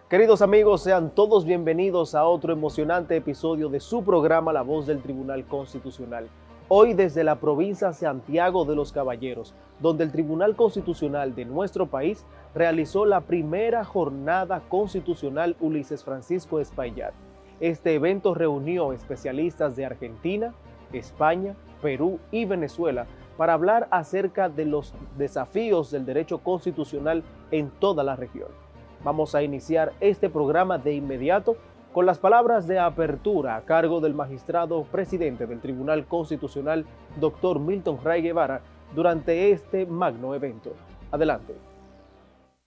Queridos amigos, sean todos bienvenidos a otro emocionante episodio de su programa La Voz del Tribunal Constitucional. Hoy desde la provincia Santiago de los Caballeros, donde el Tribunal Constitucional de nuestro país realizó la primera jornada constitucional Ulises Francisco Espaillat. Este evento reunió especialistas de Argentina, España, Perú y Venezuela para hablar acerca de los desafíos del derecho constitucional en toda la región. Vamos a iniciar este programa de inmediato con las palabras de apertura a cargo del magistrado presidente del Tribunal Constitucional, Dr. Milton Ray Guevara, durante este magno evento. Adelante.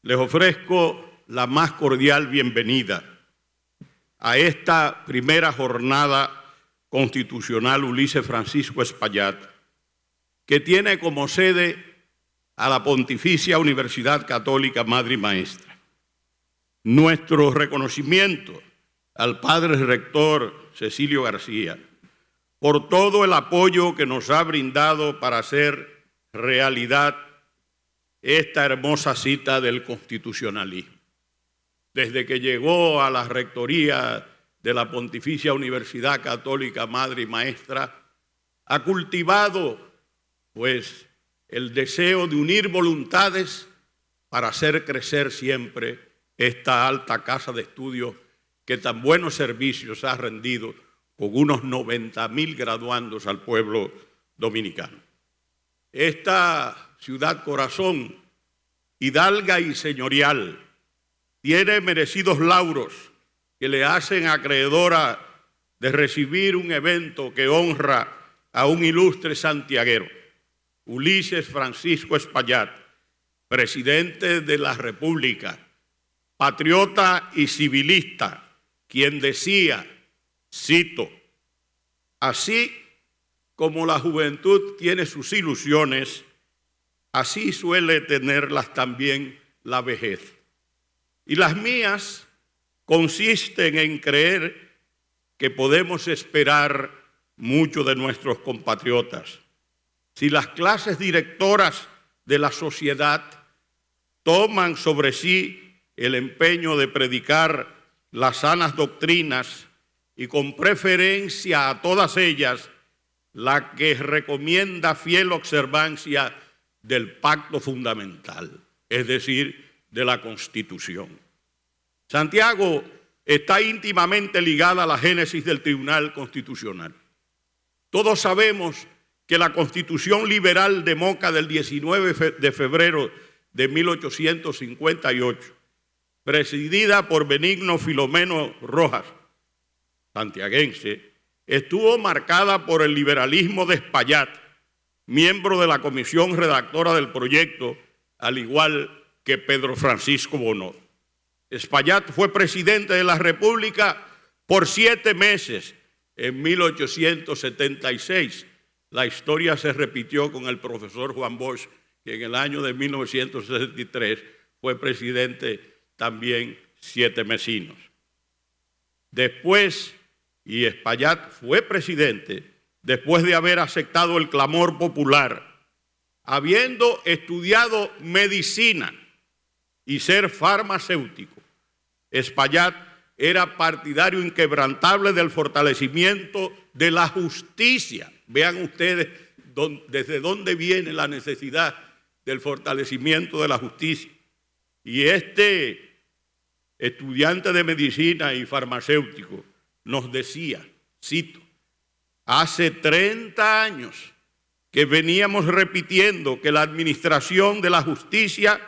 Les ofrezco la más cordial bienvenida a esta primera jornada constitucional Ulises Francisco Espaillat, que tiene como sede a la Pontificia Universidad Católica Madre y Maestra. Nuestro reconocimiento al Padre Rector Cecilio García por todo el apoyo que nos ha brindado para hacer realidad esta hermosa cita del constitucionalismo. Desde que llegó a la rectoría de la Pontificia Universidad Católica Madre y Maestra, ha cultivado pues el deseo de unir voluntades para hacer crecer siempre esta alta casa de estudios que tan buenos servicios ha rendido con unos 90.000 graduandos al pueblo dominicano. Esta ciudad corazón, hidalga y señorial, tiene merecidos lauros que le hacen acreedora de recibir un evento que honra a un ilustre santiaguero, Ulises Francisco Espaillat, presidente de la República, patriota y civilista, quien decía, cito, así como la juventud tiene sus ilusiones, así suele tenerlas también la vejez. Y las mías consisten en creer que podemos esperar mucho de nuestros compatriotas. Si las clases directoras de la sociedad toman sobre sí el empeño de predicar las sanas doctrinas y con preferencia a todas ellas la que recomienda fiel observancia del pacto fundamental, es decir, de la Constitución. Santiago está íntimamente ligada a la génesis del Tribunal Constitucional. Todos sabemos que la Constitución Liberal de Moca del 19 de febrero de 1858, presidida por Benigno Filomeno Rojas, santiaguense, estuvo marcada por el liberalismo de Espaillat, miembro de la comisión redactora del proyecto, al igual que Pedro Francisco Bonó. Espaillat fue presidente de la República por 7 meses en 1876. La historia se repitió con el profesor Juan Bosch, que en el año de 1963 fue presidente también 7 mesinos. Después, y Espaillat fue presidente después de haber aceptado el clamor popular, habiendo estudiado medicina y ser farmacéutico. Espaillat era partidario inquebrantable del fortalecimiento de la justicia. Vean ustedes desde dónde viene la necesidad del fortalecimiento de la justicia. Y este estudiante de medicina y farmacéutico nos decía, cito, hace 30 años que veníamos repitiendo que la administración de la justicia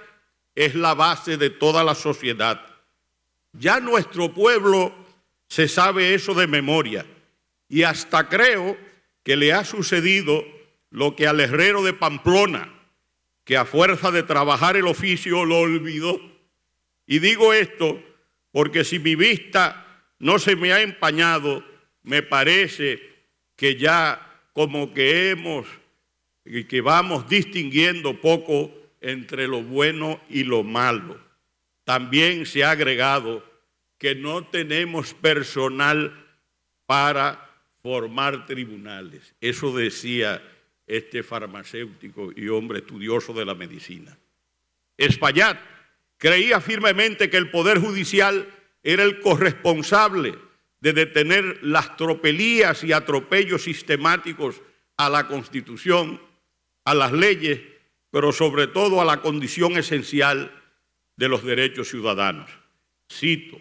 es la base de toda la sociedad. Ya nuestro pueblo se sabe eso de memoria y hasta creo que le ha sucedido lo que al herrero de Pamplona, que a fuerza de trabajar el oficio lo olvidó. Y digo esto porque si mi vista no se me ha empañado, me parece que ya como que vamos distinguiendo poco entre lo bueno y lo malo. También se ha agregado que no tenemos personal para formar tribunales. Eso decía este farmacéutico y hombre estudioso de la medicina. Espaillat creía firmemente que el Poder Judicial era el corresponsable de detener las tropelías y atropellos sistemáticos a la Constitución, a las leyes, pero sobre todo a la condición esencial de los derechos ciudadanos. Cito: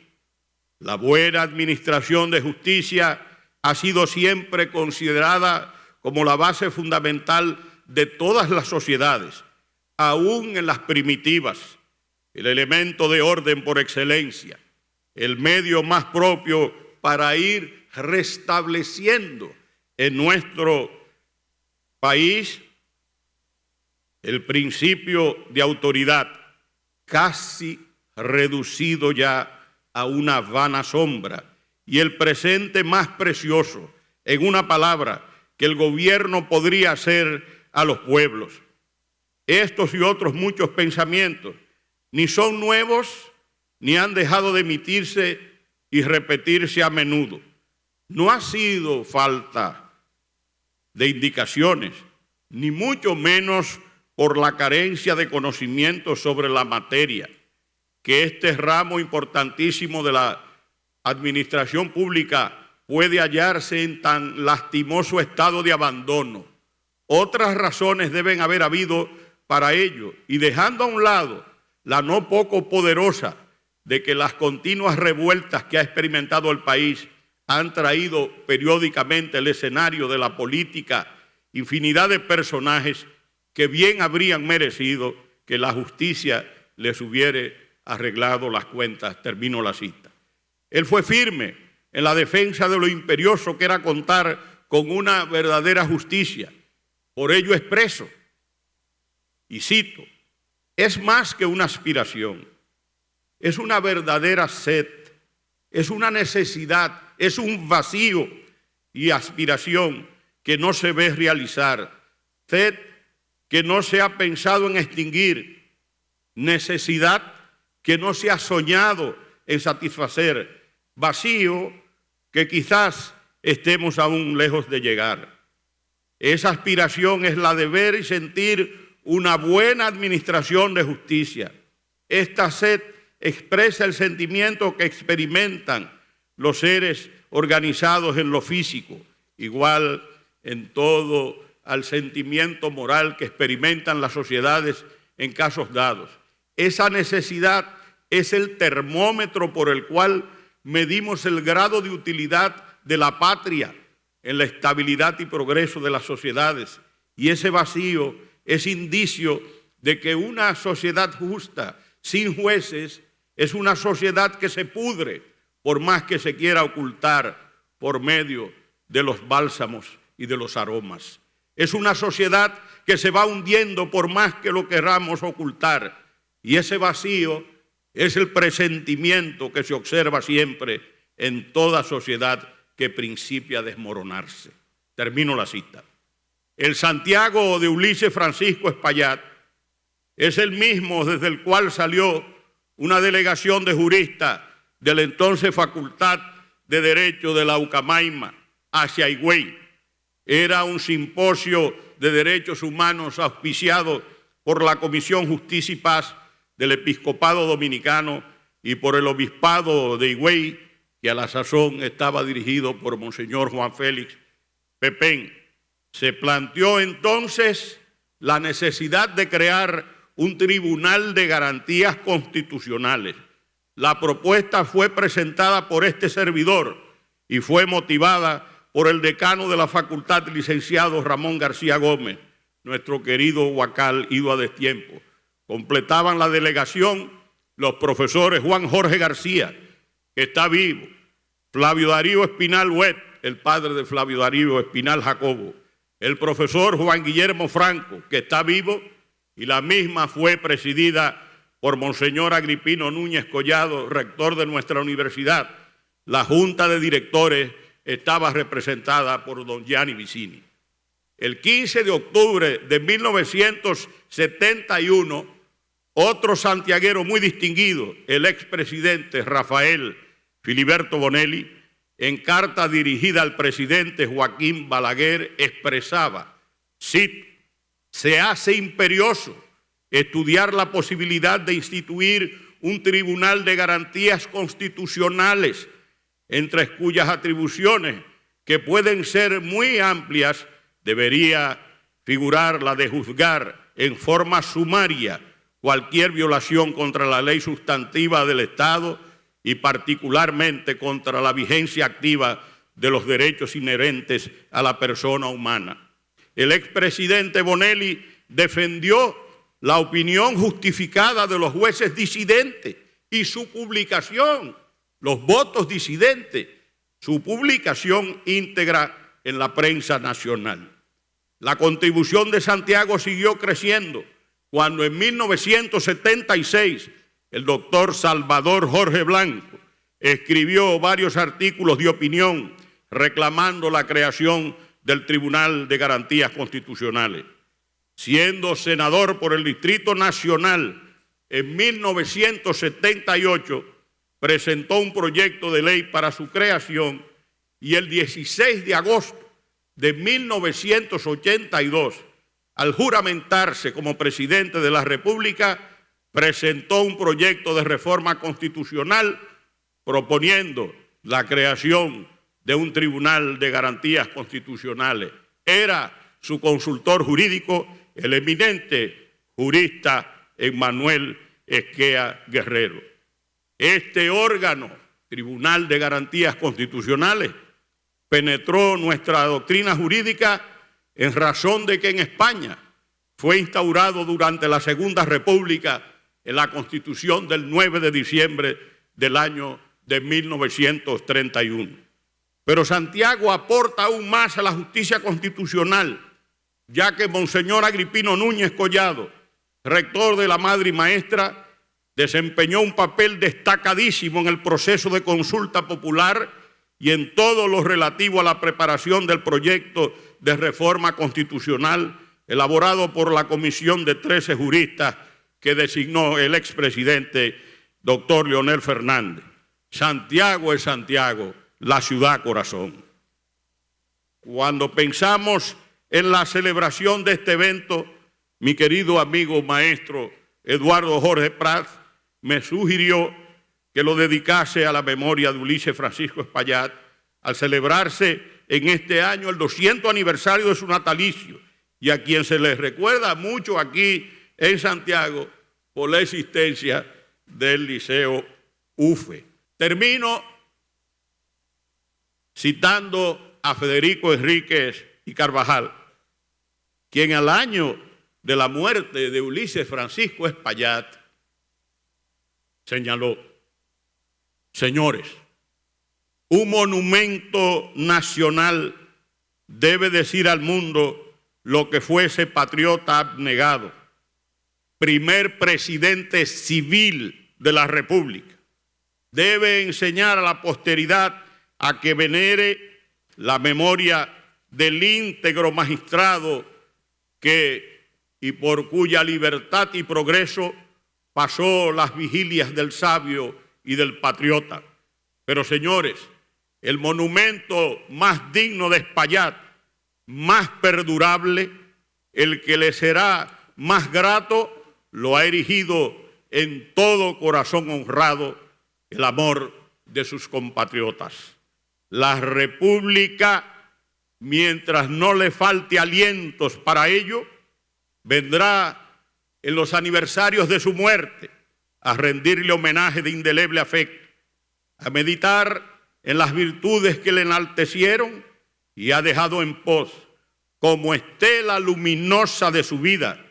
la buena administración de justicia ha sido siempre considerada como la base fundamental de todas las sociedades, aún en las primitivas, el elemento de orden por excelencia, el medio más propio para ir restableciendo en nuestro país el principio de autoridad, casi reducido ya a una vana sombra, y el presente más precioso, en una palabra, que el gobierno podría hacer a los pueblos. Estos y otros muchos pensamientos ni son nuevos ni han dejado de emitirse y repetirse a menudo. No ha sido falta de indicaciones, ni mucho menos por la carencia de conocimiento sobre la materia, que este ramo importantísimo de la administración pública puede hallarse en tan lastimoso estado de abandono. Otras razones deben haber habido para ello, y dejando a un lado la no poco poderosa de que las continuas revueltas que ha experimentado el país han traído periódicamente el escenario de la política infinidad de personajes que bien habrían merecido que la justicia les hubiere arreglado las cuentas. Termino la cita. Él fue firme en la defensa de lo imperioso que era contar con una verdadera justicia. Por ello expreso, y cito: es más que una aspiración, es una verdadera sed, es una necesidad, es un vacío y aspiración que no se ve realizar, sed que no se ha pensado en extinguir, necesidad que no se ha soñado en satisfacer, vacío que quizás estemos aún lejos de llegar. Esa aspiración es la de ver y sentir una buena administración de justicia. Esta sed expresa el sentimiento que experimentan los seres organizados en lo físico, igual en todo al sentimiento moral que experimentan las sociedades en casos dados. Esa necesidad es el termómetro por el cual medimos el grado de utilidad de la patria en la estabilidad y progreso de las sociedades. Y ese vacío es indicio de que una sociedad justa, sin jueces, es una sociedad que se pudre, por más que se quiera ocultar por medio de los bálsamos y de los aromas. Es una sociedad que se va hundiendo por más que lo queramos ocultar. Y ese vacío es el presentimiento que se observa siempre en toda sociedad que principia a desmoronarse. Termino la cita. El Santiago de Ulises Francisco Espaillat es el mismo desde el cual salió una delegación de juristas de la entonces Facultad de Derecho de la Ucamaima hacia Higüey. Era un simposio de derechos humanos auspiciado por la Comisión Justicia y Paz del Episcopado Dominicano y por el Obispado de Higüey, que a la sazón estaba dirigido por Monseñor Juan Félix Pepén. Se planteó entonces la necesidad de crear un tribunal de garantías constitucionales. La propuesta fue presentada por este servidor y fue motivada por el decano de la facultad, licenciado Ramón García Gómez, nuestro querido huacal ido a destiempo. Completaban la delegación los profesores Juan Jorge García, que está vivo, Flavio Darío Espinal Huet, el padre de Flavio Darío Espinal Jacobo, el profesor Juan Guillermo Franco, que está vivo, y la misma fue presidida por Monseñor Agripino Núñez Collado, rector de nuestra universidad. La junta de directores estaba representada por don Gianni Vicini. El 15 de octubre de 1971, otro santiaguero muy distinguido, el expresidente Rafael Filiberto Bonelli, en carta dirigida al presidente Joaquín Balaguer, expresaba, cito: se hace imperioso estudiar la posibilidad de instituir un tribunal de garantías constitucionales, entre cuyas atribuciones, que pueden ser muy amplias, debería figurar la de juzgar en forma sumaria cualquier violación contra la ley sustantiva del Estado y particularmente contra la vigencia activa de los derechos inherentes a la persona humana. El expresidente Bonelli defendió la opinión justificada de los jueces disidentes y su publicación, los votos disidentes, su publicación íntegra en la prensa nacional. La contribución de Santiago siguió creciendo cuando en 1976 el doctor Salvador Jorge Blanco escribió varios artículos de opinión reclamando la creación del Tribunal de Garantías Constitucionales. Siendo senador por el Distrito Nacional en 1978, presentó un proyecto de ley para su creación y el 16 de agosto de 1982, al juramentarse como presidente de la República, presentó un proyecto de reforma constitucional proponiendo la creación de un Tribunal de Garantías Constitucionales. Era su consultor jurídico el eminente jurista Emmanuel Esquea Guerrero. Este órgano, Tribunal de Garantías Constitucionales, penetró nuestra doctrina jurídica en razón de que en España fue instaurado durante la Segunda República en la Constitución del 9 de diciembre del año de 1931. Pero Santiago aporta aún más a la justicia constitucional, ya que Monseñor Agripino Núñez Collado, rector de la Madre y Maestra, desempeñó un papel destacadísimo en el proceso de consulta popular y en todo lo relativo a la preparación del proyecto de reforma constitucional elaborado por la comisión de 13 juristas que designó el expresidente doctor Leonel Fernández. Santiago es Santiago, la ciudad corazón. Cuando pensamos en la celebración de este evento, mi querido amigo maestro Eduardo Jorge Prats me sugirió que lo dedicase a la memoria de Ulises Francisco Espaillat al celebrarse en este año el 200 aniversario de su natalicio y a quien se les recuerda mucho aquí en Santiago por la existencia del Liceo UFE. Termino citando a Federico Enríquez y Carvajal, quien al año de la muerte de Ulises Francisco Espaillat señaló: señores, un monumento nacional debe decir al mundo lo que fue ese patriota abnegado, primer presidente civil de la República. Debe enseñar a la posteridad a que venere la memoria del íntegro magistrado que, y por cuya libertad y progreso pasó las vigilias del sabio y del patriota. Pero señores, el monumento más digno de Espaillat, más perdurable, el que le será más grato, lo ha erigido en todo corazón honrado el amor de sus compatriotas. La República, mientras no le falte alientos para ello, vendrá en los aniversarios de su muerte a rendirle homenaje de indeleble afecto, a meditar en las virtudes que le enaltecieron y ha dejado en pos como estela luminosa de su vida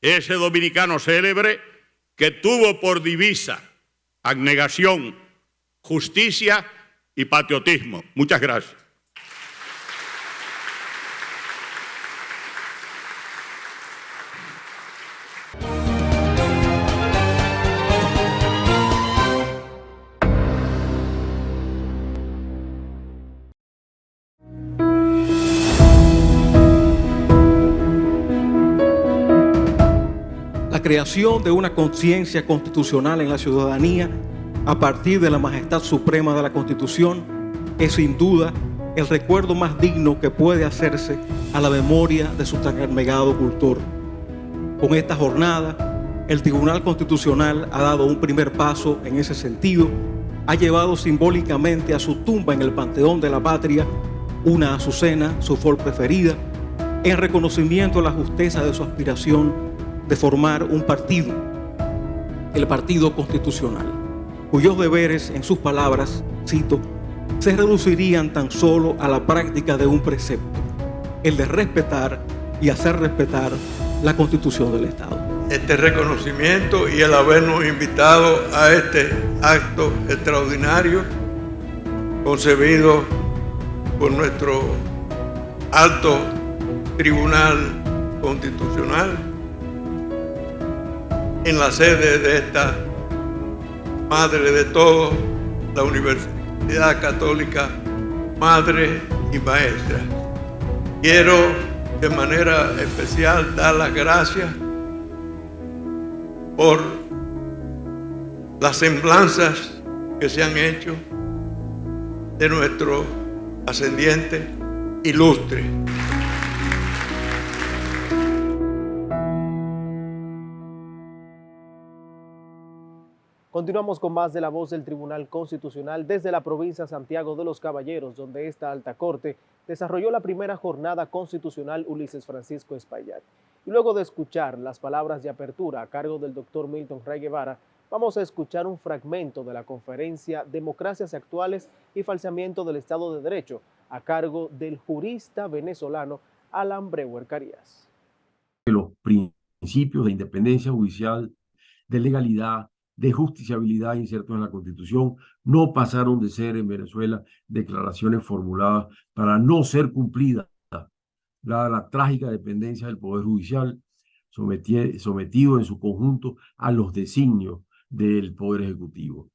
ese dominicano célebre que tuvo por divisa abnegación, justicia y patriotismo. Muchas gracias. La creación de una conciencia constitucional en la ciudadanía a partir de la majestad suprema de la Constitución es sin duda el recuerdo más digno que puede hacerse a la memoria de su tan abnegado cultor. Con esta jornada El Tribunal Constitucional ha dado un primer paso en ese sentido, ha llevado simbólicamente a su tumba en el Panteón de la Patria una azucena, su flor preferida, en reconocimiento a la justeza de su aspiración de formar un partido, el Partido Constitucional, cuyos deberes, en sus palabras, cito, se reducirían tan solo a la práctica de un precepto, el de respetar y hacer respetar la Constitución del Estado. Este reconocimiento y el habernos invitado a este acto extraordinario concebido por nuestro alto Tribunal Constitucional en la sede de esta madre de todos, la Universidad Católica, madre y maestra. Quiero de manera especial dar las gracias por las semblanzas que se han hecho de nuestro ascendiente ilustre. Continuamos con más de La Voz del Tribunal Constitucional desde la provincia de Santiago de los Caballeros, donde esta alta corte desarrolló la primera jornada constitucional Ulises Francisco Espaillat. Y luego de escuchar las palabras de apertura a cargo del doctor Milton Ray Guevara, vamos a escuchar un fragmento de la conferencia Democracias Actuales y Falseamiento del Estado de Derecho, a cargo del jurista venezolano Alan Breuer Carías. Los principios de independencia judicial, de legalidad, de justiciabilidad insertos en la Constitución no pasaron de ser en Venezuela declaraciones formuladas para no ser cumplidas, dada la trágica dependencia del Poder Judicial, sometido en su conjunto a los designios del Poder Ejecutivo.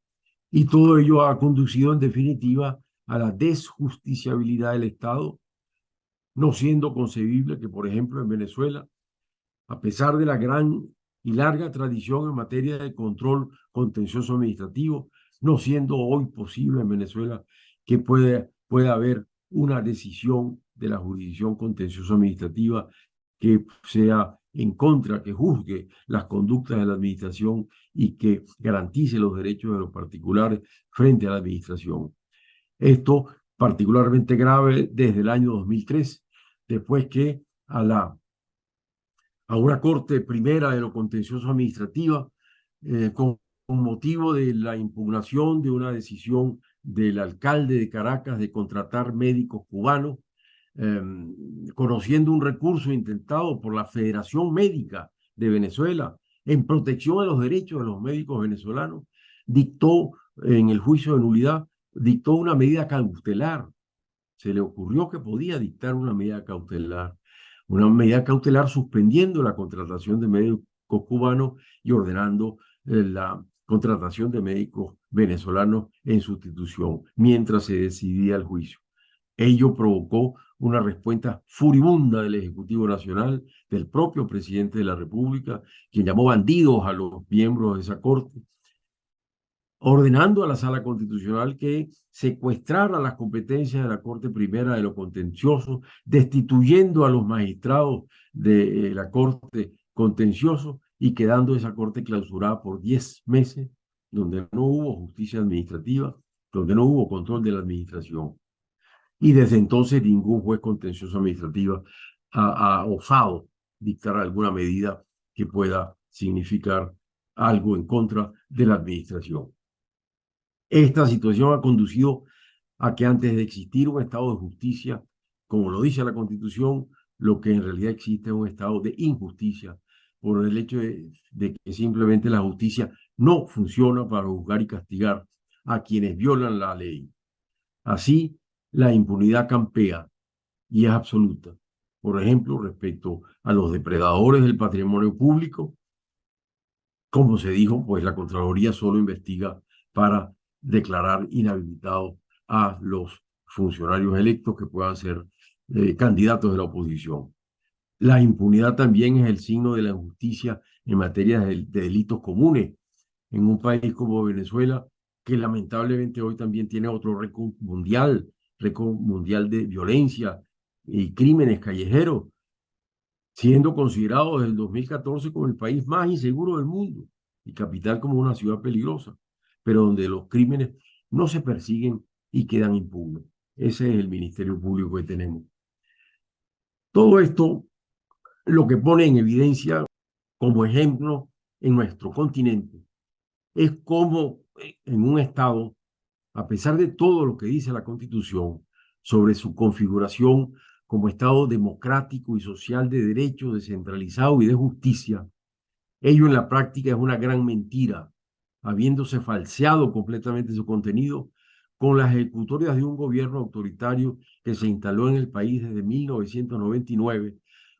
Y todo ello ha conducido en definitiva a la desjusticiabilidad del Estado, no siendo concebible que, por ejemplo, en Venezuela, a pesar de la gran y larga tradición en materia de control contencioso administrativo, no siendo hoy posible en Venezuela que pueda haber una decisión de la jurisdicción contencioso administrativa que sea en contra, que juzgue las conductas de la administración y que garantice los derechos de los particulares frente a la administración. Esto particularmente grave desde el año 2003, después que a una corte primera de lo contencioso administrativa, con motivo de la impugnación de una decisión del alcalde de Caracas de contratar médicos cubanos, conociendo un recurso intentado por la Federación Médica de Venezuela en protección de los derechos de los médicos venezolanos, dictó en el juicio de nulidad, dictó una medida cautelar. Se le ocurrió que podía dictar una medida cautelar suspendiendo la contratación de médicos cubanos y ordenando la contratación de médicos venezolanos en sustitución mientras se decidía el juicio. Ello provocó una respuesta furibunda del Ejecutivo Nacional, del propio presidente de la República, quien llamó bandidos a los miembros de esa corte, ordenando a la Sala Constitucional que secuestrara las competencias de la Corte Primera de lo Contencioso, destituyendo a los magistrados de la Corte Contencioso y quedando esa Corte clausurada por 10 meses, donde no hubo justicia administrativa, donde no hubo control de la administración. Y desde entonces ningún juez contencioso administrativo ha osado dictar alguna medida que pueda significar algo en contra de la administración. Esta situación ha conducido a que antes de existir un estado de justicia, como lo dice la Constitución, lo que en realidad existe es un estado de injusticia por el hecho de que simplemente la justicia no funciona para juzgar y castigar a quienes violan la ley. Así, la impunidad campea y es absoluta. Por ejemplo, respecto a los depredadores del patrimonio público, como se dijo, pues la Contraloría solo investiga para declarar inhabilitados a los funcionarios electos que puedan ser candidatos de la oposición. La impunidad también es el signo de la injusticia en materia de delitos comunes en un país como Venezuela, que lamentablemente hoy también tiene otro récord mundial de violencia y crímenes callejeros. siendo considerado desde el 2014 como el país más inseguro del mundo y capital como una ciudad peligrosa, pero donde los crímenes no se persiguen y quedan impunes. Ese es el Ministerio Público que tenemos. Todo esto lo que pone en evidencia como ejemplo en nuestro continente es cómo en un Estado, a pesar de todo lo que dice la Constitución sobre su configuración como Estado democrático y social de derecho, descentralizado y de justicia, ello en la práctica es una gran mentira, habiéndose falseado completamente su contenido con las ejecutorias de un gobierno autoritario que se instaló en el país desde 1999,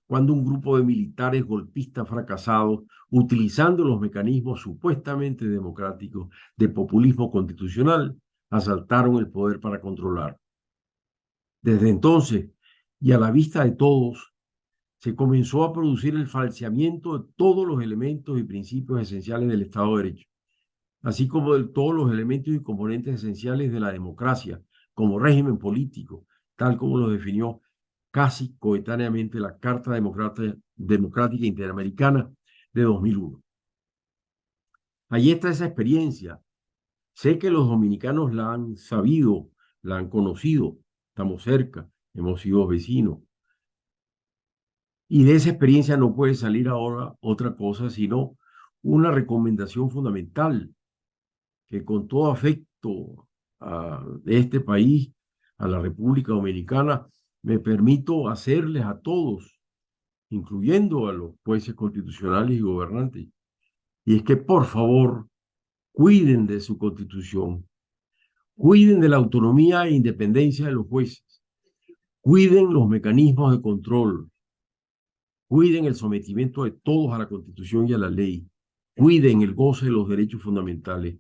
cuando un grupo de militares golpistas fracasados, utilizando los mecanismos supuestamente democráticos de populismo constitucional, asaltaron el poder para controlar. Desde entonces, y a la vista de todos, se comenzó a producir el falseamiento de todos los elementos y principios esenciales del Estado de Derecho, así como de todos los elementos y componentes esenciales de la democracia como régimen político, tal como lo definió casi coetáneamente la Carta Democrática Interamericana de 2001. Allí está esa experiencia. Sé que los dominicanos la han sabido, la han conocido, estamos cerca, hemos sido vecinos. Y de esa experiencia no puede salir ahora otra cosa sino una recomendación fundamental que con todo afecto a este país, a la República Dominicana, me permito hacerles a todos, incluyendo a los jueces constitucionales y gobernantes. Y es que, por favor, cuiden de su Constitución, cuiden de la autonomía e independencia de los jueces, cuiden los mecanismos de control, cuiden el sometimiento de todos a la Constitución y a la ley, cuiden el goce de los derechos fundamentales,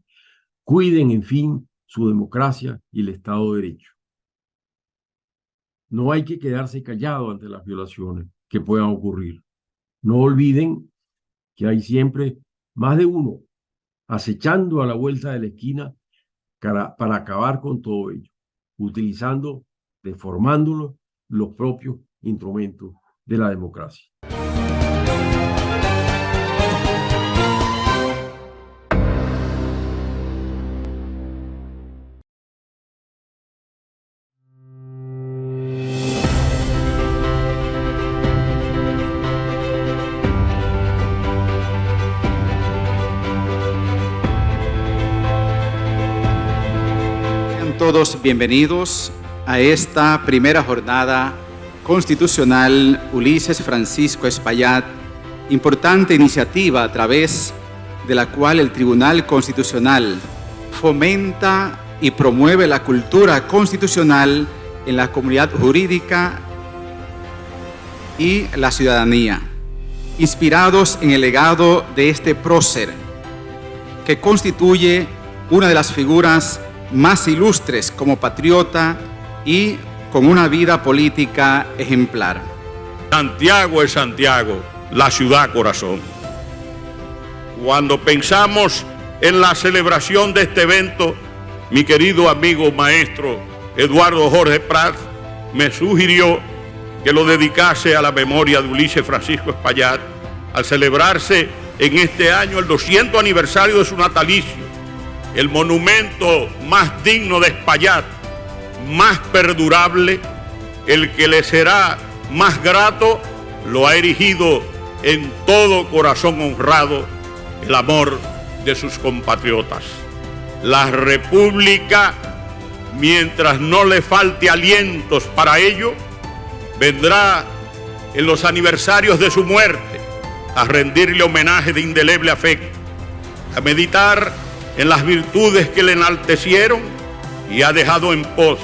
cuiden, en fin, su democracia y el Estado de Derecho. No hay que quedarse callado ante las violaciones que puedan ocurrir. No olviden que hay siempre más de uno acechando a la vuelta de la esquina para acabar con todo ello, utilizando, deformándolo, los propios instrumentos de la democracia. Todos bienvenidos a esta primera jornada constitucional Ulises Francisco Espaillat, importante iniciativa a través de la cual el Tribunal Constitucional fomenta y promueve la cultura constitucional en la comunidad jurídica y la ciudadanía, inspirados en el legado de este prócer, que constituye una de las figuras más ilustres como patriota y con una vida política ejemplar. Santiago es Santiago, la ciudad corazón. Cuando pensamos en la celebración de este evento, mi querido amigo maestro Eduardo Jorge Prat me sugirió que lo dedicase a la memoria de Ulises Francisco Espaillat al celebrarse en este año el 200 aniversario de su natalicio. El monumento más digno de Espaillat, más perdurable, el que le será más grato, lo ha erigido en todo corazón honrado el amor de sus compatriotas. La República, mientras no le falte alientos para ello, vendrá en los aniversarios de su muerte a rendirle homenaje de indeleble afecto, a meditar en las virtudes que le enaltecieron y ha dejado en pos,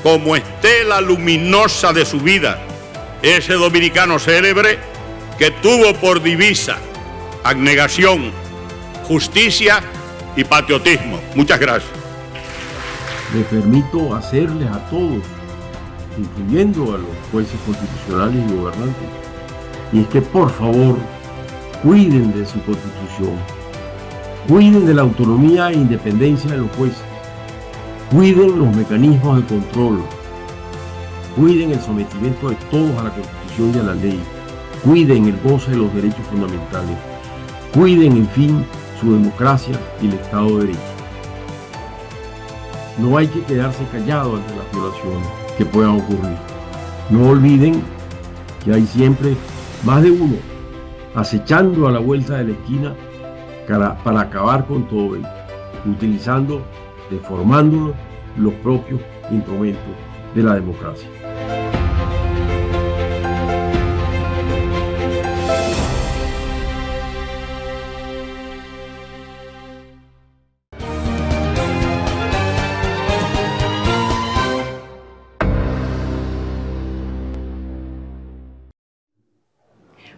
como estela luminosa de su vida, ese dominicano célebre que tuvo por divisa abnegación, justicia y patriotismo. Muchas gracias. Me permito hacerles a todos, incluyendo a los jueces constitucionales y gobernantes, y es que por favor cuiden de su Constitución, cuiden de la autonomía e independencia de los jueces, cuiden los mecanismos de control, cuiden el sometimiento de todos a la Constitución y a la ley, cuiden el goce de los derechos fundamentales, cuiden, en fin, su democracia y el Estado de Derecho. No hay que quedarse callado ante las violaciones que puedan ocurrir. No olviden que hay siempre más de uno acechando a la vuelta de la esquina para acabar con todo ello, utilizando, deformando los propios instrumentos de la democracia.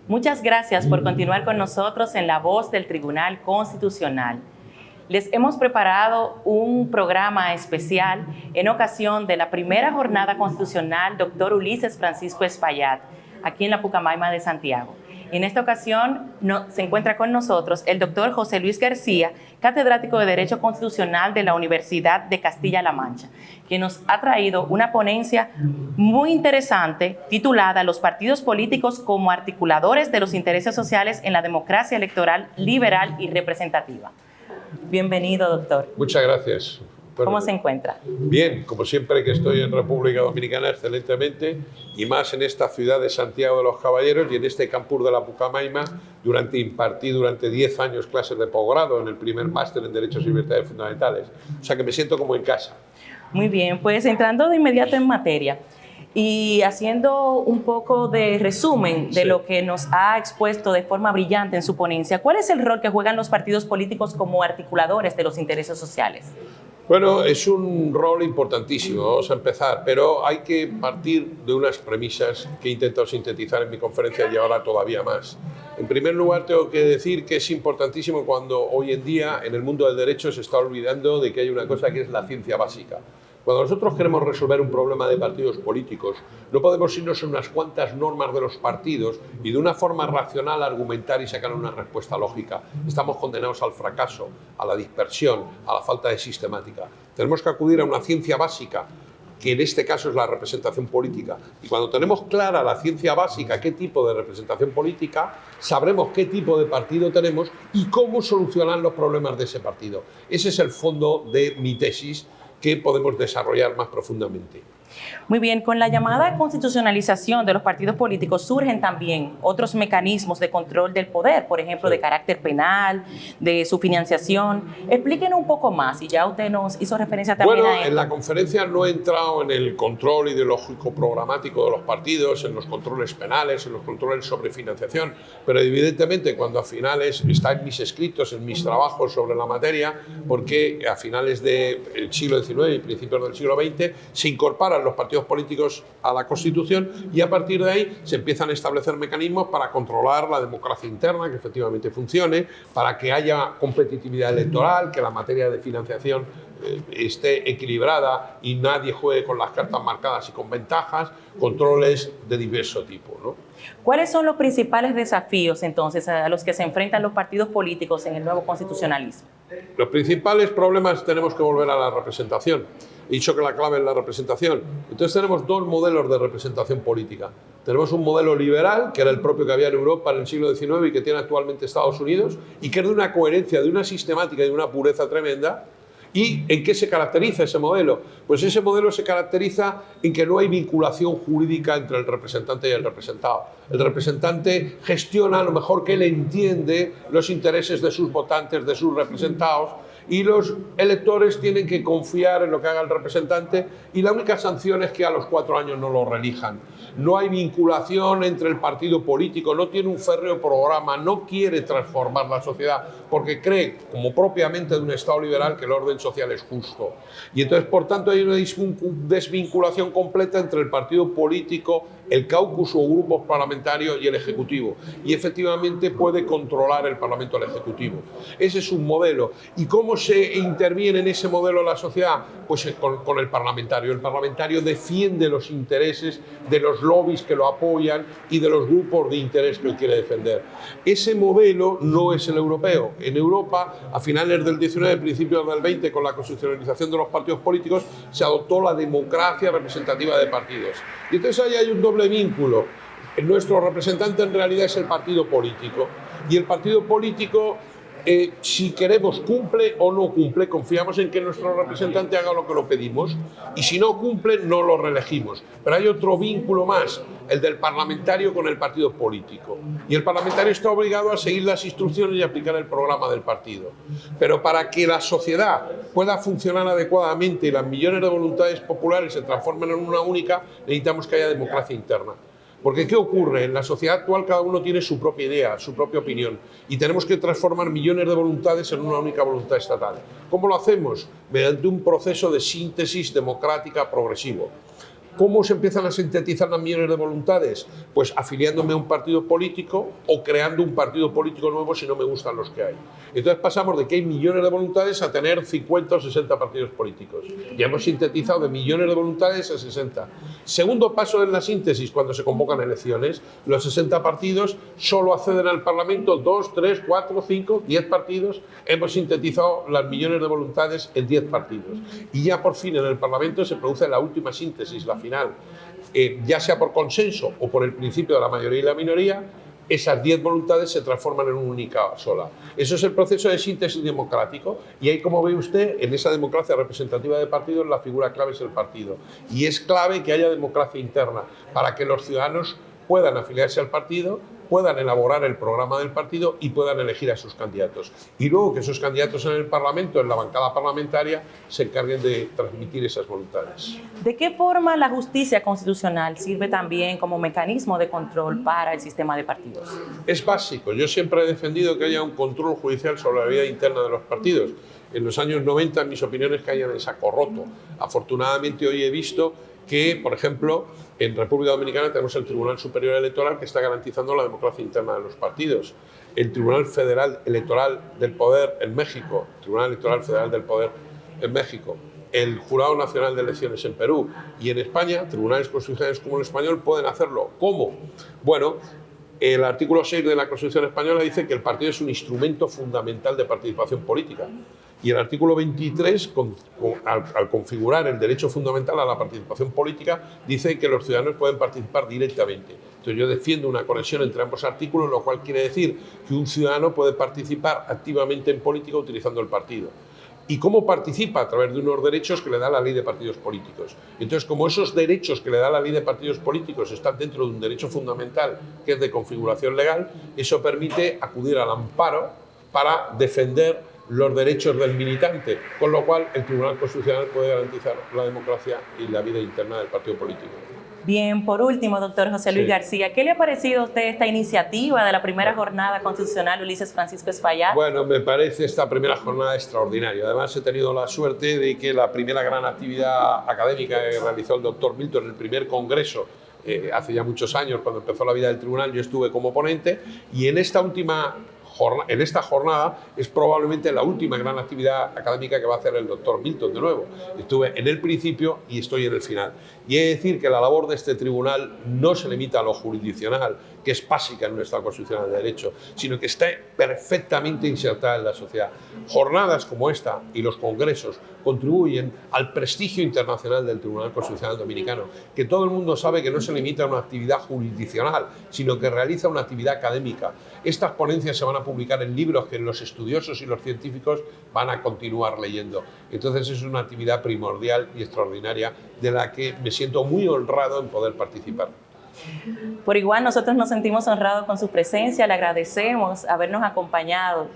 Muchas gracias por continuar con nosotros en La Voz del Tribunal Constitucional. Les hemos preparado un programa especial en ocasión de la primera jornada constitucional Dr. Ulises Francisco Espaillat, aquí en la Pucamaima de Santiago. En esta ocasión se encuentra con nosotros el doctor José Luis García, catedrático de Derecho Constitucional de la Universidad de Castilla-La Mancha, quien nos ha traído una ponencia muy interesante titulada Los partidos políticos como articuladores de los intereses sociales en la democracia electoral liberal y representativa. Bienvenido, doctor. Muchas gracias. ¿Cómo se encuentra? Bien, como siempre que estoy en República Dominicana, excelentemente, y más en esta ciudad de Santiago de los Caballeros y en este campus de la Pucamaima, impartí durante 10 años clases de posgrado en el primer máster en Derechos y Libertades Fundamentales. O sea que me siento como en casa. Muy bien, pues entrando de inmediato en materia y haciendo un poco de resumen de lo que nos ha expuesto de forma brillante en su ponencia, ¿cuál es el rol que juegan los partidos políticos como articuladores de los intereses sociales? Bueno, es un rol importantísimo, vamos a empezar, pero hay que partir de unas premisas que he intentado sintetizar en mi conferencia y ahora todavía más. En primer lugar, tengo que decir que es importantísimo cuando hoy en día en el mundo del derecho se está olvidando de que hay una cosa que es la ciencia básica. Cuando nosotros queremos resolver un problema de partidos políticos, no podemos irnos en unas cuantas normas de los partidos y de una forma racional argumentar y sacar una respuesta lógica. Estamos condenados al fracaso, a la dispersión, a la falta de sistemática. Tenemos que acudir a una ciencia básica, que en este caso es la representación política. Y cuando tenemos clara la ciencia básica, qué tipo de representación política, sabremos qué tipo de partido tenemos y cómo solucionar los problemas de ese partido. Ese es el fondo de mi tesis, que podemos desarrollar más profundamente. Muy bien, con la llamada constitucionalización de los partidos políticos surgen también otros mecanismos de control del poder, por ejemplo, de carácter penal, de su financiación. Explíquenos un poco más, y ya usted nos hizo referencia también a esto. En la conferencia no he entrado en el control ideológico programático de los partidos, en los controles penales, en los controles sobre financiación, pero evidentemente cuando a finales, está en mis escritos, en mis trabajos sobre la materia, porque a finales del siglo XIX y principios del siglo XX se incorporan los partidos políticos a la Constitución y a partir de ahí se empiezan a establecer mecanismos para controlar la democracia interna, que efectivamente funcione, para que haya competitividad electoral, que la materia de financiación esté equilibrada y nadie juegue con las cartas marcadas y con ventajas, controles de diverso tipo, ¿no? ¿Cuáles son los principales desafíos entonces a los que se enfrentan los partidos políticos en el nuevo constitucionalismo? Los principales problemas tenemos que volver a la representación. He dicho que la clave es la representación. Entonces tenemos dos modelos de representación política. Tenemos un modelo liberal, que era el propio que había en Europa en el siglo XIX y que tiene actualmente Estados Unidos, y que es de una coherencia, de una sistemática y de una pureza tremenda. ¿Y en qué se caracteriza ese modelo? Pues ese modelo se caracteriza en que no hay vinculación jurídica entre el representante y el representado. El representante gestiona a lo mejor que él entiende los intereses de sus votantes, de sus representados, y los electores tienen que confiar en lo que haga el representante y la única sanción es que a los 4 años no lo reelijan. No hay vinculación entre el partido político, no tiene un férreo programa, no quiere transformar la sociedad porque cree, como propiamente de un Estado liberal, que el orden social es justo. Y entonces, por tanto, hay una desvinculación completa entre el partido político, el caucus o grupos parlamentarios y el Ejecutivo. Y efectivamente puede controlar el Parlamento al Ejecutivo. Ese es un modelo. ¿Y cómo se interviene en ese modelo la sociedad? Pues con el parlamentario. El parlamentario defiende los intereses de los lobbies que lo apoyan y de los grupos de interés que él quiere defender. Ese modelo no es el europeo. En Europa, a finales del 19, principios del 20, con la constitucionalización de los partidos políticos, se adoptó la democracia representativa de partidos. Y entonces ahí hay un doble vínculo. Nuestro representante en realidad es el partido político. Y el partido político, si queremos, cumple o no cumple, confiamos en que nuestro representante haga lo que lo pedimos, y si no cumple, no lo reelegimos. Pero hay otro vínculo más, el del parlamentario con el partido político. Y el parlamentario está obligado a seguir las instrucciones y aplicar el programa del partido. Pero para que la sociedad pueda funcionar adecuadamente y las millones de voluntades populares se transformen en una única, necesitamos que haya democracia interna. Porque ¿qué ocurre? En la sociedad actual cada uno tiene su propia idea, su propia opinión, y tenemos que transformar millones de voluntades en una única voluntad estatal. ¿Cómo lo hacemos? Mediante un proceso de síntesis democrática progresivo. ¿Cómo se empiezan a sintetizar las millones de voluntades? Pues afiliándome a un partido político o creando un partido político nuevo si no me gustan los que hay. Entonces pasamos de que hay millones de voluntades a tener 50 o 60 partidos políticos. Ya hemos sintetizado de millones de voluntades a 60. Segundo paso en la síntesis, cuando se convocan elecciones, los 60 partidos solo acceden al Parlamento 2, 3, 4, 5, 10 partidos. Hemos sintetizado las millones de voluntades en 10 partidos. Y ya por fin en el Parlamento se produce la última síntesis, la final, ya sea por consenso o por el principio de la mayoría y la minoría, esas 10 voluntades se transforman en una única sola. Eso es el proceso de síntesis democrático, y ahí, como ve usted, en esa democracia representativa de partidos, la figura clave es el partido. Y es clave que haya democracia interna para que los ciudadanos puedan afiliarse al partido, puedan elaborar el programa del partido y puedan elegir a sus candidatos. Y luego que esos candidatos en el Parlamento, en la bancada parlamentaria, se encarguen de transmitir esas voluntades. ¿De qué forma la justicia constitucional sirve también como mecanismo de control para el sistema de partidos? Es básico. Yo siempre he defendido que haya un control judicial sobre la vida interna de los partidos. En los años 90 mis opiniones caían en saco roto. Afortunadamente hoy he visto que, por ejemplo, en República Dominicana tenemos el Tribunal Superior Electoral que está garantizando la democracia interna de los partidos. El Tribunal Federal Electoral del Poder en México, Tribunal Electoral Federal del Poder en México, el Jurado Nacional de Elecciones en Perú, y en España, tribunales constitucionales como el español pueden hacerlo. ¿Cómo? Bueno, el artículo 6 de la Constitución española dice que el partido es un instrumento fundamental de participación política. Y el artículo 23, al configurar el derecho fundamental a la participación política, dice que los ciudadanos pueden participar directamente. Entonces yo defiendo una conexión entre ambos artículos, lo cual quiere decir que un ciudadano puede participar activamente en política utilizando el partido. ¿Y cómo participa? A través de unos derechos que le da la ley de partidos políticos. Entonces, como esos derechos que le da la ley de partidos políticos están dentro de un derecho fundamental que es de configuración legal, eso permite acudir al amparo para defender los derechos del militante, con lo cual el Tribunal Constitucional puede garantizar la democracia y la vida interna del partido político. Bien, por último, doctor José Luis García, ¿qué le ha parecido a usted esta iniciativa de la primera jornada constitucional Ulises Francisco Espaillat? Bueno, me parece esta primera jornada extraordinaria. Además, he tenido la suerte de que la primera gran actividad académica que realizó el doctor Milton, el primer congreso, hace ya muchos años, cuando empezó la vida del tribunal, yo estuve como ponente, y en esta jornada es probablemente la última gran actividad académica que va a hacer el doctor Milton de nuevo. Estuve en el principio y estoy en el final. Y he de decir que la labor de este tribunal no se limita a lo jurisdiccional, que es básica en nuestra Constitución de Derecho, sino que está perfectamente insertada en la sociedad. Jornadas como esta y los congresos contribuyen al prestigio internacional del Tribunal Constitucional Dominicano, que todo el mundo sabe que no se limita a una actividad jurisdiccional, sino que realiza una actividad académica. Estas ponencias se van a publicar en libros que los estudiosos y los científicos van a continuar leyendo. Entonces es una actividad primordial y extraordinaria de la que me siento muy honrado en poder participar. Por igual, nosotros nos sentimos honrados con su presencia, le agradecemos habernos acompañado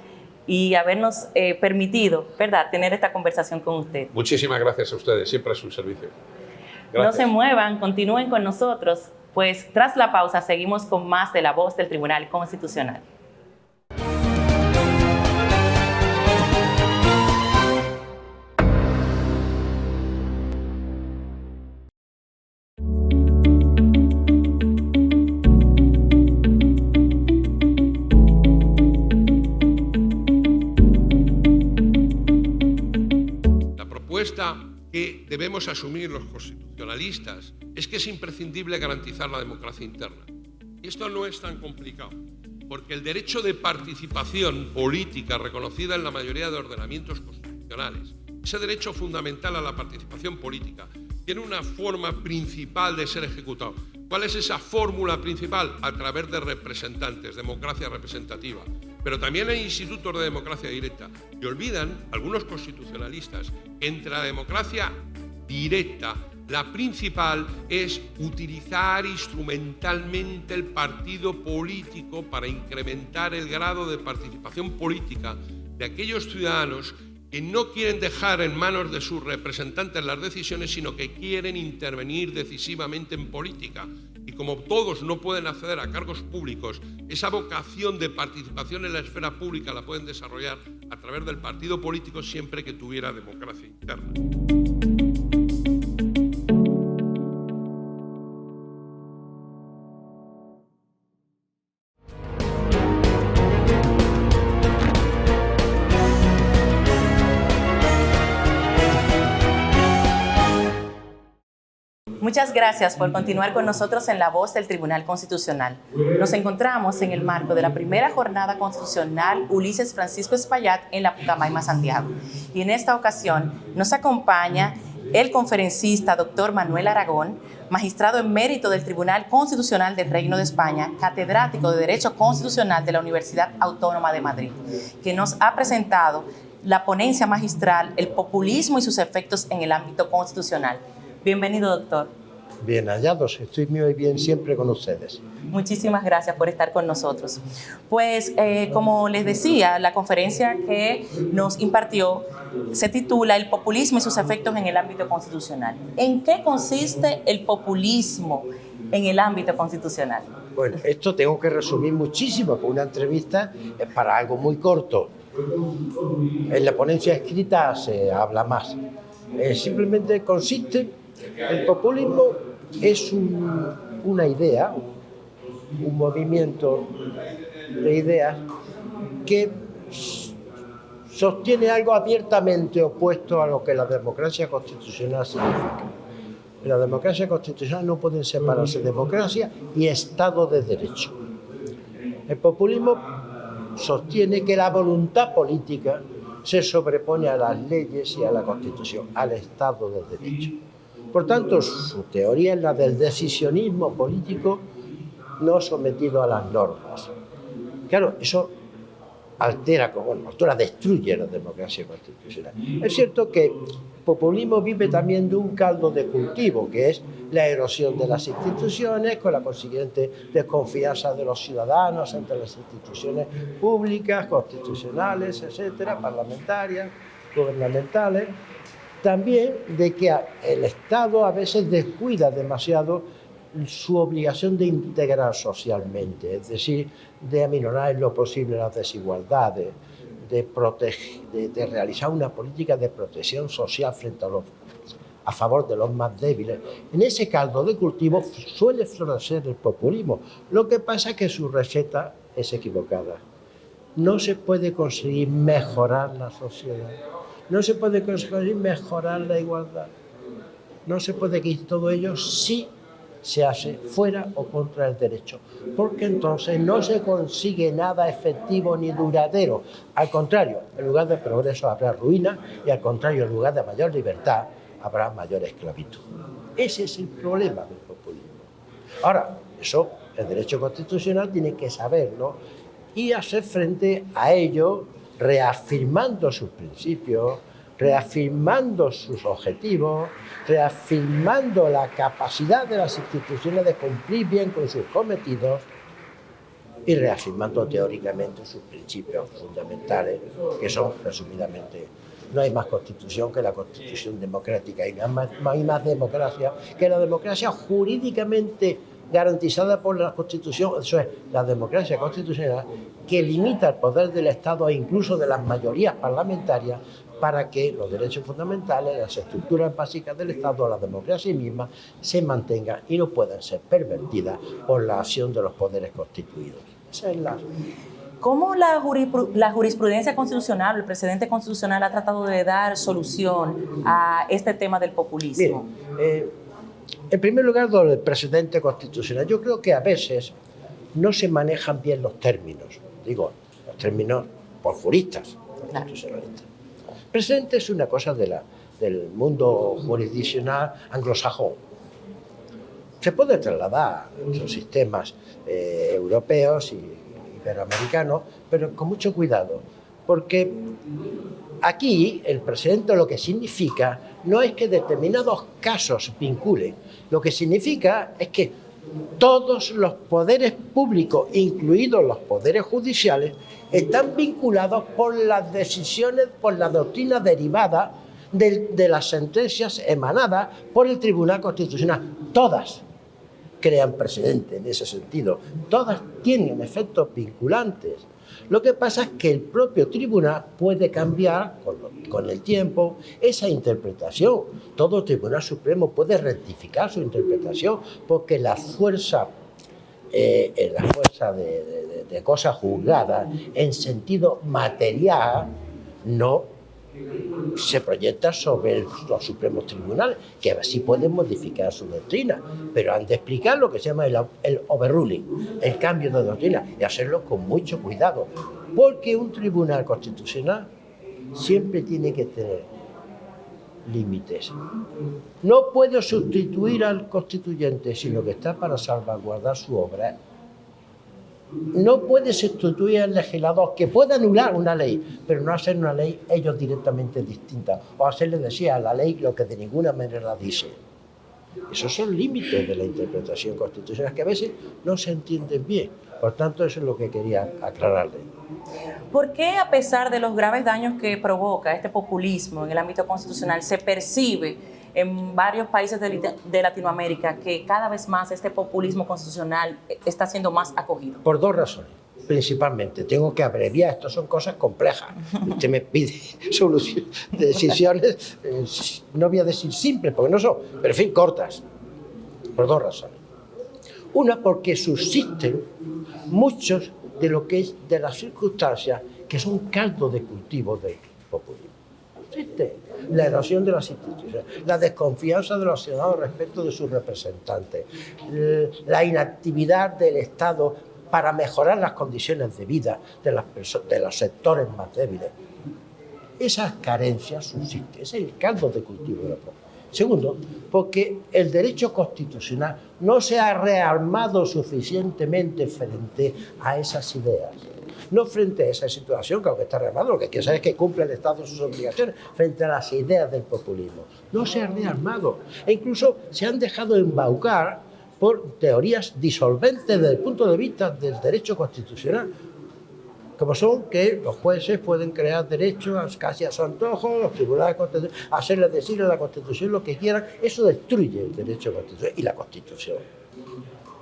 y habernos permitido, ¿verdad?, tener esta conversación con usted. Muchísimas gracias a ustedes, siempre a su servicio. Gracias. No se muevan, continúen con nosotros, pues tras la pausa seguimos con más de La Voz del Tribunal Constitucional. Que debemos asumir los constitucionalistas es que es imprescindible garantizar la democracia interna. Y esto no es tan complicado, porque el derecho de participación política reconocida en la mayoría de ordenamientos constitucionales, ese derecho fundamental a la participación política, tiene una forma principal de ser ejecutado, ¿Cuál es esa fórmula principal? A través de representantes, democracia representativa. Pero también hay institutos de democracia directa. Y olvidan algunos constitucionalistas que entre la democracia directa, la principal es utilizar instrumentalmente el partido político para incrementar el grado de participación política de aquellos ciudadanos que no quieren dejar en manos de sus representantes las decisiones, sino que quieren intervenir decisivamente en política. Y como todos no pueden acceder a cargos públicos, esa vocación de participación en la esfera pública la pueden desarrollar a través del partido político siempre que tuviera democracia interna. Muchas gracias por continuar con nosotros en La Voz del Tribunal Constitucional. Nos encontramos en el marco de la primera jornada constitucional Ulises Francisco Espaillat en la Pucamaima, Santiago. Y en esta ocasión nos acompaña el conferencista Dr. Manuel Aragón, magistrado emérito del Tribunal Constitucional del Reino de España, catedrático de Derecho Constitucional de la Universidad Autónoma de Madrid, que nos ha presentado la ponencia magistral El populismo y sus efectos en el ámbito constitucional. Bienvenido, doctor. Bien hallados, estoy muy bien siempre con ustedes. Muchísimas gracias por estar con nosotros. Pues, como les decía, la conferencia que nos impartió se titula El populismo y sus efectos en el ámbito constitucional. ¿En qué consiste el populismo en el ámbito constitucional? Bueno, esto tengo que resumir muchísimo, porque una entrevista es para algo muy corto. En la ponencia escrita se habla más. Simplemente consiste, el populismo es una idea, un movimiento de ideas que sostiene algo abiertamente opuesto a lo que la democracia constitucional significa. En la democracia constitucional no pueden separarse democracia y Estado de Derecho. El populismo sostiene que la voluntad política se sobrepone a las leyes y a la Constitución, al Estado de Derecho. Por tanto, su teoría es la del decisionismo político no sometido a las normas. Claro, eso altera, destruye la democracia constitucional. Es cierto que el populismo vive también de un caldo de cultivo, que es la erosión de las instituciones, con la consiguiente desconfianza de los ciudadanos entre las instituciones públicas, constitucionales, etcétera, parlamentarias, gubernamentales. También de que el Estado a veces descuida demasiado su obligación de integrar socialmente, es decir, de aminorar en lo posible las desigualdades, de realizar una política de protección social a favor de los más débiles. En ese caldo de cultivo suele florecer el populismo. Lo que pasa es que su receta es equivocada. No se puede conseguir mejorar la sociedad, no se puede conseguir mejorar la igualdad, no se puede quitar todo ello si se hace fuera o contra el derecho, porque entonces no se consigue nada efectivo ni duradero. Al contrario, en lugar de progreso habrá ruina y al contrario, en lugar de mayor libertad habrá mayor esclavitud. Ese es el problema del populismo. Ahora, eso el derecho constitucional tiene que saberlo y hacer frente a ello reafirmando sus principios, reafirmando sus objetivos, reafirmando la capacidad de las instituciones de cumplir bien con sus cometidos y reafirmando teóricamente sus principios fundamentales, que son, resumidamente, no hay más constitución que la constitución democrática y no hay más democracia que la democracia jurídicamente garantizada por la Constitución, eso es, la democracia constitucional, que limita el poder del Estado e incluso de las mayorías parlamentarias para que los derechos fundamentales, las estructuras básicas del Estado, la democracia misma, se mantengan y no puedan ser pervertidas por la acción de los poderes constituidos. Esa es la... ¿Cómo la jurisprudencia constitucional, el precedente constitucional ha tratado de dar solución a este tema del populismo? Miren, en primer lugar, lo del precedente constitucional. Yo creo que a veces no se manejan bien los términos. Digo, los términos por juristas, constitucionalistas. Precedente es una cosa del mundo jurisdiccional anglosajón. se puede trasladar a otros sistemas europeos y iberoamericanos, pero con mucho cuidado, porque aquí el precedente lo que significa no es que determinados casos vinculen, lo que significa es que todos los poderes públicos, incluidos los poderes judiciales, están vinculados por las decisiones, por la doctrina derivada de las sentencias emanadas por el Tribunal Constitucional. Todas crean precedente en ese sentido, todas tienen efectos vinculantes. Lo que pasa es que el propio tribunal puede cambiar con el tiempo esa interpretación. Todo Tribunal Supremo puede rectificar su interpretación porque la fuerza de cosas juzgadas en sentido material no se proyecta sobre los supremos tribunales, que así pueden modificar su doctrina, pero han de explicar lo que se llama el overruling, el cambio de doctrina, y hacerlo con mucho cuidado, porque un tribunal constitucional siempre tiene que tener límites. No puede sustituir al constituyente, sino que está para salvaguardar su obra. No puede sustituir al legislador, que puede anular una ley, pero no hacer una ley ellos directamente distinta, o hacerle decir a la ley lo que de ninguna manera dice. Esos son límites de la interpretación constitucional que a veces no se entienden bien. Por tanto, eso es lo que quería aclararle. ¿Por qué, a pesar de los graves daños que provoca este populismo en el ámbito constitucional, se percibe en varios países de Latinoamérica que cada vez más este populismo constitucional está siendo más acogido? Por dos razones. Principalmente, tengo que abreviar, estas son cosas complejas. Usted me pide decisiones, no voy a decir simples, porque no son, pero en fin, cortas. Por dos razones. Una, porque subsisten muchos de lo que es de las circunstancias que son caldo de cultivo del populismo. Existe la erosión de las instituciones, la desconfianza de los ciudadanos respecto de sus representantes, la inactividad del Estado para mejorar las condiciones de vida de los sectores más débiles. Esas carencias subsisten, ese es el caldo de cultivo de la población. Segundo, porque el derecho constitucional no se ha rearmado suficientemente frente a esas ideas. No frente a esa situación, que aunque está rearmado, lo que quiere saber es que cumple el Estado sus obligaciones frente a las ideas del populismo. No se ha rearmado. E incluso se han dejado embaucar por teorías disolventes desde el punto de vista del derecho constitucional, como son que los jueces pueden crear derechos casi a su antojo, los tribunales constitucionales, hacerles decir a la Constitución lo que quieran. Eso destruye el derecho constitucional y la Constitución.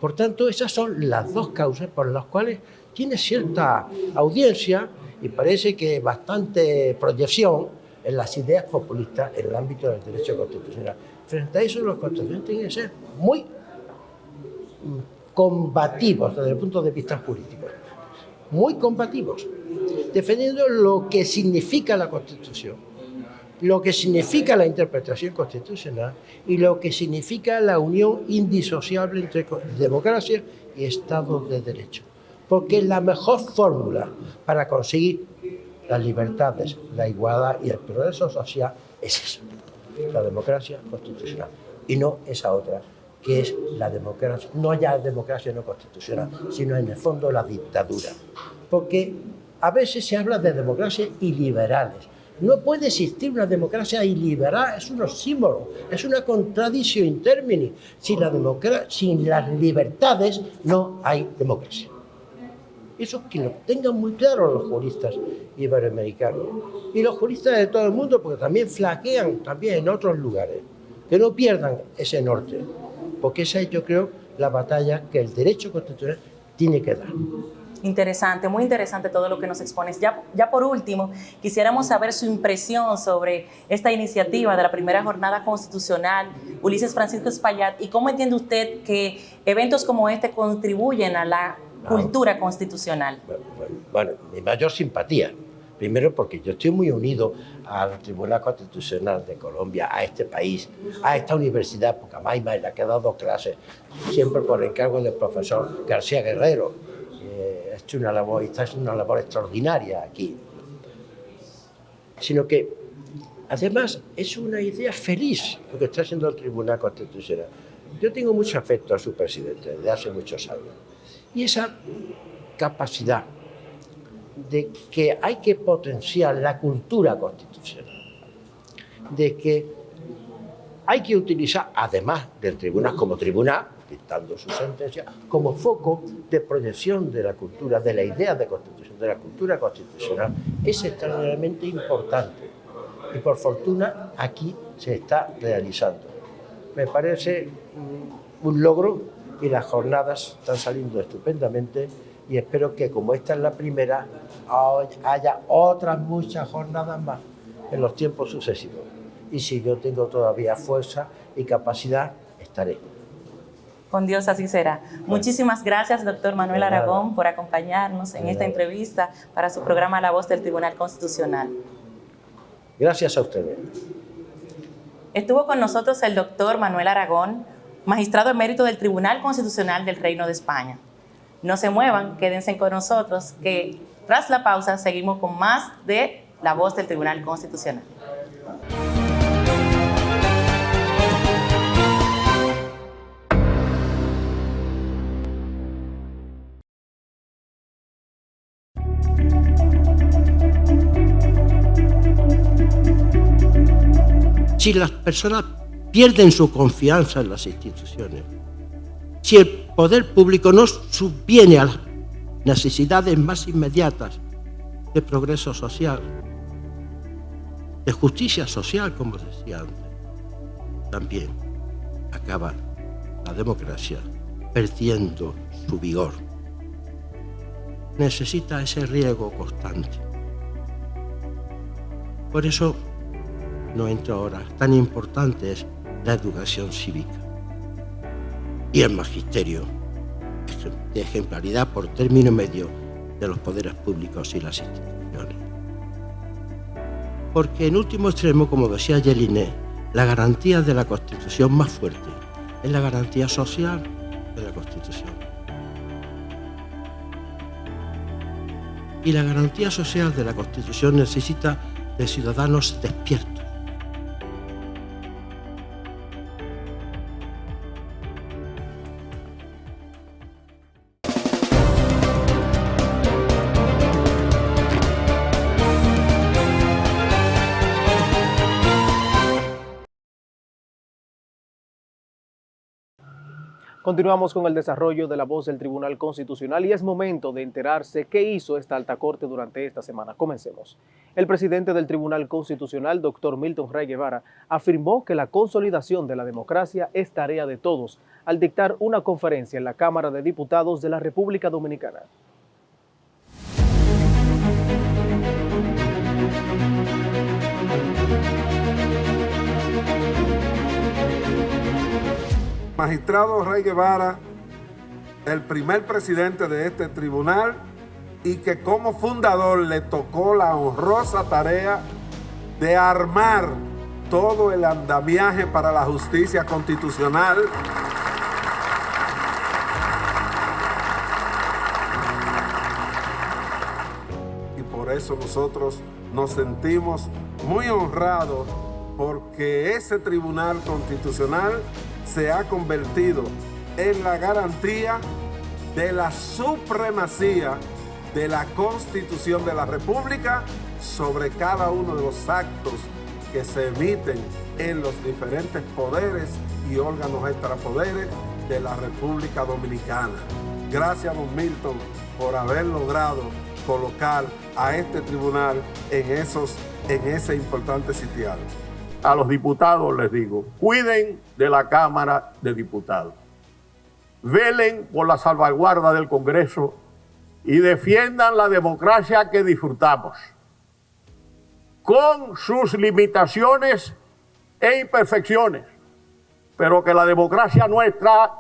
Por tanto, esas son las dos causas por las cuales tiene cierta audiencia y parece que bastante proyección en las ideas populistas en el ámbito del derecho constitucional. Frente a eso, los constitucionales tienen que ser muy combativos desde el punto de vista jurídico. Muy combativos, defendiendo lo que significa la Constitución, lo que significa la interpretación constitucional y lo que significa la unión indisociable entre democracia y Estado de Derecho. Porque la mejor fórmula para conseguir las libertades, la igualdad y el progreso social es eso, la democracia constitucional, y no esa otra, que es la democracia, no ya democracia no constitucional, sino en el fondo la dictadura. Porque a veces se habla de democracias iliberales. No puede existir una democracia iliberal, es un oxímoron, es una contradicción in terminis. Sin las libertades no hay democracia. Eso que lo tengan muy claro los juristas iberoamericanos y los juristas de todo el mundo, porque también flaquean también en otros lugares. Que no pierdan ese norte, porque esa es, yo creo, la batalla que el derecho constitucional tiene que dar. Interesante, muy interesante todo lo que nos expones. Ya por último, quisiéramos saber su impresión sobre esta iniciativa de la primera jornada constitucional Ulises Francisco Espaillat y cómo entiende usted que eventos como este contribuyen a la cultura constitucional. Bueno, mi mayor simpatía. Primero porque yo estoy muy unido al Tribunal Constitucional de Colombia, a este país, a esta universidad, porque a Maima le ha dado clases, siempre por encargo del profesor García Guerrero. Ha hecho una labor, está haciendo una labor extraordinaria aquí. Sino que, además, es una idea feliz lo que está haciendo el Tribunal Constitucional. Yo tengo mucho afecto a su presidente desde hace muchos años. Y esa capacidad de que hay que potenciar la cultura constitucional, de que hay que utilizar, además del tribunal como tribunal, dictando su sentencia, como foco de proyección de la cultura, de la idea de constitución, de la cultura constitucional, es extraordinariamente importante. Y por fortuna aquí se está realizando. Me parece un logro y las jornadas están saliendo estupendamente y espero que como esta es la primera, haya otras muchas jornadas más en los tiempos sucesivos. Y si yo tengo todavía fuerza y capacidad, estaré. Con Dios así será. Muchísimas gracias, doctor Manuel Aragón, por acompañarnos en esta entrevista para su programa La Voz del Tribunal Constitucional. Gracias a ustedes. Estuvo con nosotros el doctor Manuel Aragón, magistrado emérito del Tribunal Constitucional del Reino de España. No se muevan, quédense con nosotros, que tras la pausa seguimos con más de La Voz del Tribunal Constitucional. Si las personas pierden su confianza en las instituciones, si el poder público no subviene a las necesidades más inmediatas de progreso social, de justicia social, como decía antes, también acaba la democracia perdiendo su vigor. Necesita ese riego constante. Por eso, no entro ahora, tan importante es la educación cívica y el magisterio de ejemplaridad por término medio de los poderes públicos y las instituciones. Porque en último extremo, como decía Jelinek, la garantía de la Constitución más fuerte es la garantía social de la Constitución. Y la garantía social de la Constitución necesita de ciudadanos despiertos. Continuamos con el desarrollo de La Voz del Tribunal Constitucional y es momento de enterarse qué hizo esta alta corte durante esta semana. Comencemos. El presidente del Tribunal Constitucional, doctor Milton Ray Guevara, afirmó que la consolidación de la democracia es tarea de todos al dictar una conferencia en la Cámara de Diputados de la República Dominicana. Magistrado Ray Guevara, el primer presidente de este tribunal y que como fundador le tocó la honrosa tarea de armar todo el andamiaje para la justicia constitucional y por eso nosotros nos sentimos muy honrados porque ese tribunal constitucional se ha convertido en la garantía de la supremacía de la Constitución de la República sobre cada uno de los actos que se emiten en los diferentes poderes y órganos extrapoderes de la República Dominicana. Gracias, don Milton, por haber logrado colocar a este tribunal en ese importante sitial. A los diputados les digo, cuiden de la Cámara de Diputados. Velen por la salvaguarda del Congreso y defiendan la democracia que disfrutamos, con sus limitaciones e imperfecciones, pero que la democracia nuestra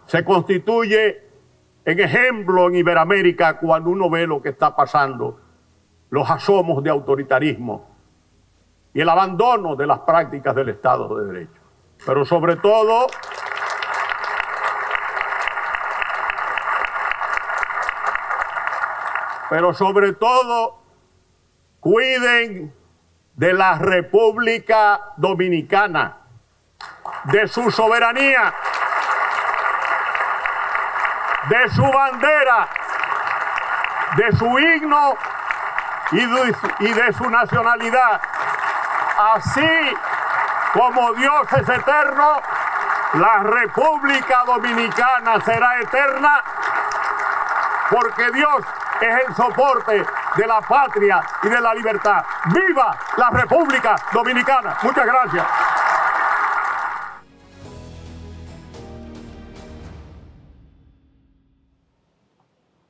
se constituye en ejemplo en Iberoamérica cuando uno ve lo que está pasando, los asomos de autoritarismo y el abandono de las prácticas del Estado de Derecho. Pero sobre todo, cuiden de la República Dominicana, de su soberanía, de su bandera, de su himno y de su nacionalidad. Así como Dios es eterno, la República Dominicana será eterna, porque Dios es el soporte de la patria y de la libertad. ¡Viva la República Dominicana! Muchas gracias.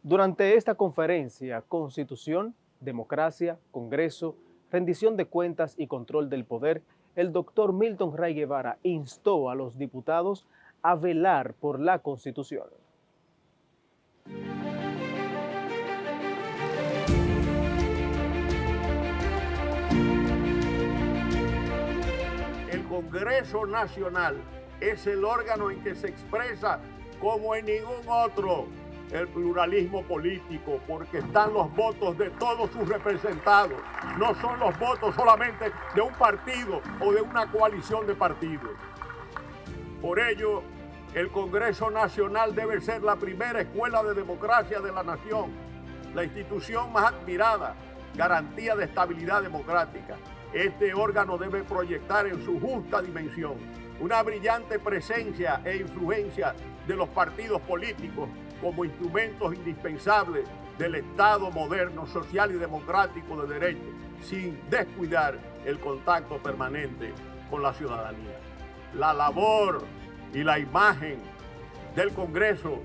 Durante esta conferencia, Constitución, Democracia, Congreso, Rendición de Cuentas y Control del Poder, el doctor Milton Ray Guevara instó a los diputados a velar por la Constitución. El Congreso Nacional es el órgano en que se expresa, como en ningún otro, el pluralismo político, porque están los votos de todos sus representados. No son los votos solamente de un partido o de una coalición de partidos. Por ello, el Congreso Nacional debe ser la primera escuela de democracia de la nación, la institución más admirada, garantía de estabilidad democrática. Este órgano debe proyectar en su justa dimensión una brillante presencia e influencia de los partidos políticos como instrumentos indispensables del Estado moderno, social y democrático de derecho, sin descuidar el contacto permanente con la ciudadanía. La labor y la imagen del Congreso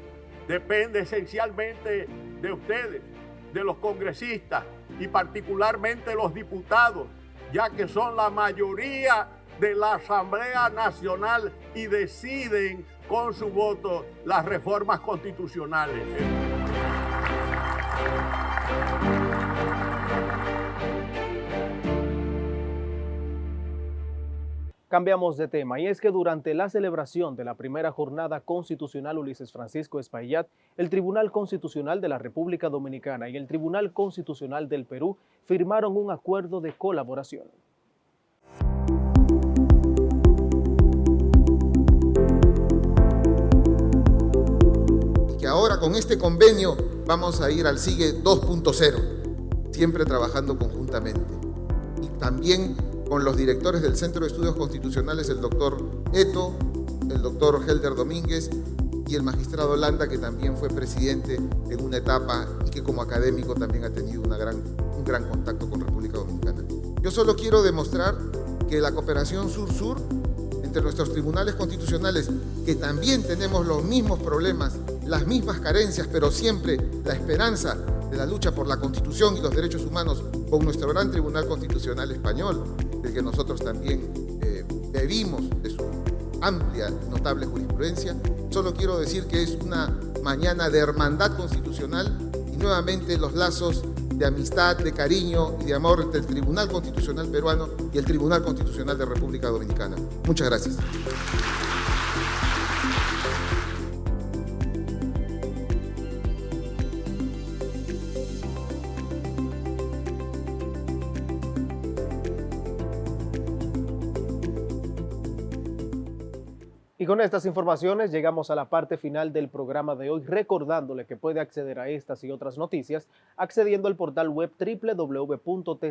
depende esencialmente de ustedes, de los congresistas y particularmente los diputados, ya que son la mayoría de la Asamblea Nacional y deciden con su voto las reformas constitucionales. Cambiamos de tema, y es que durante la celebración de la primera jornada constitucional Ulises Francisco Espaillat, el Tribunal Constitucional de la República Dominicana y el Tribunal Constitucional del Perú firmaron un acuerdo de colaboración. Que ahora con este convenio vamos a ir al SIGUE 2.0, siempre trabajando conjuntamente. Y también con los directores del Centro de Estudios Constitucionales, el doctor Eto, el doctor Helder Domínguez y el magistrado Landa, que también fue presidente en una etapa y que como académico también ha tenido un gran contacto con República Dominicana. Yo solo quiero demostrar que la cooperación sur-sur entre nuestros tribunales constitucionales, que también tenemos los mismos problemas, las mismas carencias, pero siempre la esperanza de la lucha por la Constitución y los derechos humanos con nuestro gran Tribunal Constitucional Español, del que nosotros también bebimos de su amplia y notable jurisprudencia. Solo quiero decir que es una mañana de hermandad constitucional y nuevamente los lazos de amistad, de cariño y de amor entre el Tribunal Constitucional peruano y el Tribunal Constitucional de República Dominicana. Muchas gracias. Y con estas informaciones llegamos a la parte final del programa de hoy, recordándole que puede acceder a estas y otras noticias accediendo al portal web www.tc.gov.do,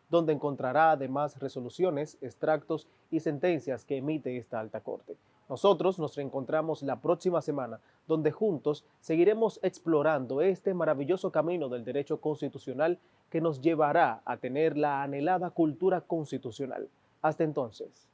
donde encontrará además resoluciones, extractos y sentencias que emite esta alta corte. Nosotros nos reencontramos la próxima semana, donde juntos seguiremos explorando este maravilloso camino del derecho constitucional que nos llevará a tener la anhelada cultura constitucional. Hasta entonces.